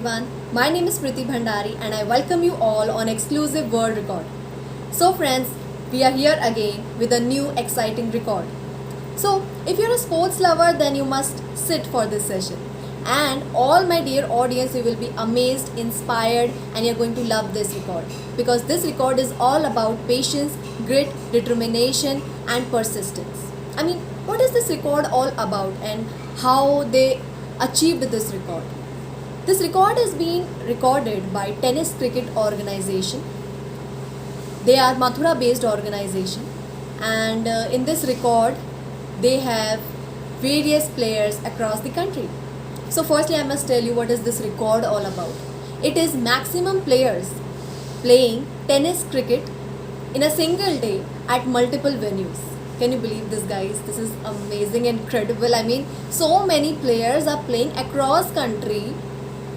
everyone. My name is Priti Bhandari and I welcome you all on exclusive world record. So friends, we are here again with a new exciting record. So if you're a sports lover, then you must sit for this session. And all my dear audience, you will be amazed, inspired, and you're going to love this record because this record is all about patience, grit, determination, and persistence. I mean, what is this record all about and how they achieved this record? This record is being recorded by Tennis Cricket Organization. They are Mathura based organization, and in this record they have various players across the country. So firstly I must tell you what is this record all about. It is maximum players playing tennis cricket in a single day at multiple venues. Can you believe this, guys? This is amazing, incredible. I mean, so many players are playing across country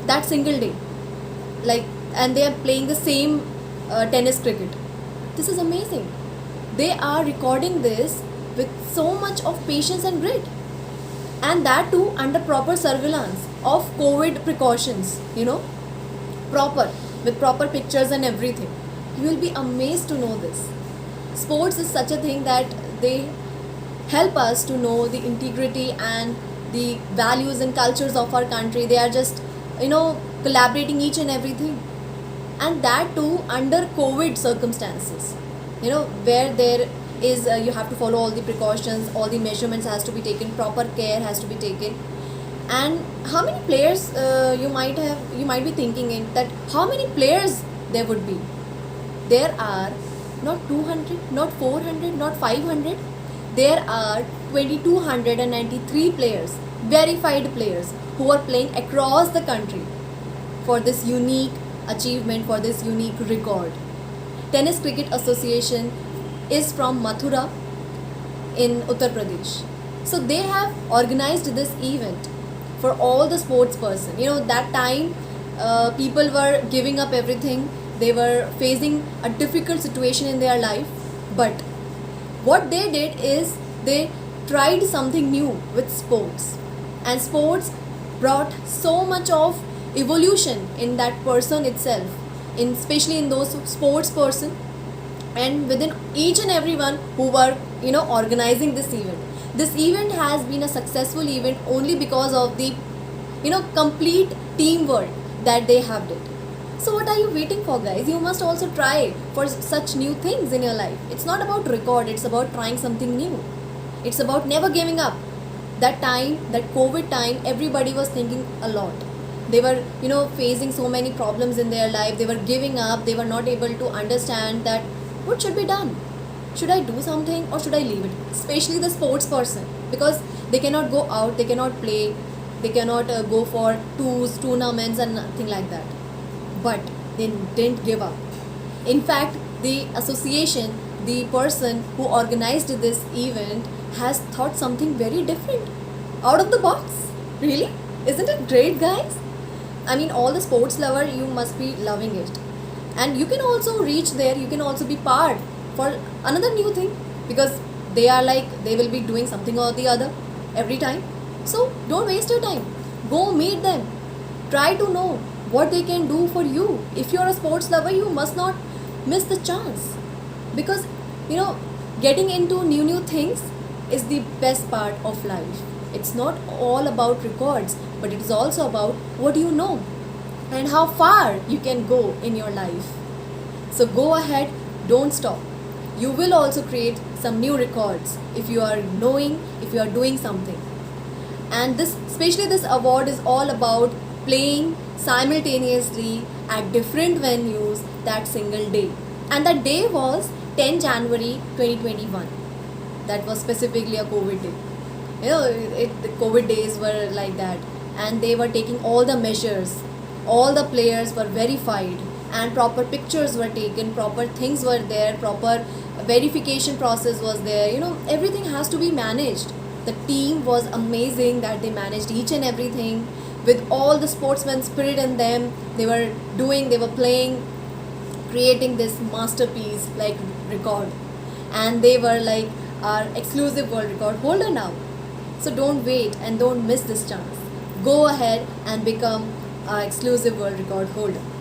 that single day, like, and they are playing the same tennis cricket. This is amazing. They are recording this with so much of patience and grit, and that too under proper surveillance of COVID precautions. Proper, with proper pictures and everything. You will be amazed to know this. Sports is such a thing that they help us to know the integrity and the values and cultures of our country. They are just collaborating each and everything, and that too under COVID circumstances, where there is you have to follow all the precautions, all the measurements has to be taken, proper care has to be taken. And how many players you might be thinking in that how many players there would be. There are not 200, not 400, not 500. There are 2293 players, verified players, who are playing across the country for this unique achievement, for this unique record. Tennis Cricket Association is from Mathura in Uttar Pradesh. So they have organized this event for all the sports person. That time people were giving up everything. They were facing a difficult situation in their life. But what they did is they tried something new with sports. And sports brought so much of evolution in that person itself, especially in those sports person, and within each and everyone who were organizing this event. This event has been a successful event only because of the complete teamwork that they have did. So what are you waiting for, guys? You must also try for such new things in your life. It's not about record, it's about trying something new. It's about never giving up. That time, that COVID time, everybody was thinking a lot. They were facing so many problems in their life. They were giving up. They were not able to understand that what should be done. Should I do something or should I leave it? Especially the sports person, because they cannot go out, they cannot play, they cannot go for tours, tournaments and nothing like that. But they didn't give up. In fact, the association, the person who organized this event, has thought something very different, out of the box. Really? Isn't it great, guys? I mean, all the sports lover, you must be loving it. And you can also reach there, you can also be part for another new thing, because they are like, they will be doing something or the other every time. So don't waste your time. Go meet them. Try to know what they can do for you. If you're a sports lover, you must not miss the chance, because getting into new things is the best part of life. It's not all about records, but it is also about what you know and how far you can go in your life. So go ahead, don't stop. You will also create some new records if you are knowing, if you are doing something. And especially this award is all about playing simultaneously at different venues that single day. And that day was 10 January 2021. That was specifically a COVID day. The COVID days were like that, and they were taking all the measures. All the players were verified, and proper pictures were taken, proper things were there, proper verification process was there. Everything has to be managed. The team was amazing that they managed each and everything with all the sportsman spirit in them. They were playing, creating this masterpiece like record, and they were like our exclusive world record holder now. So don't wait and don't miss this chance. Go ahead and become our exclusive world record holder.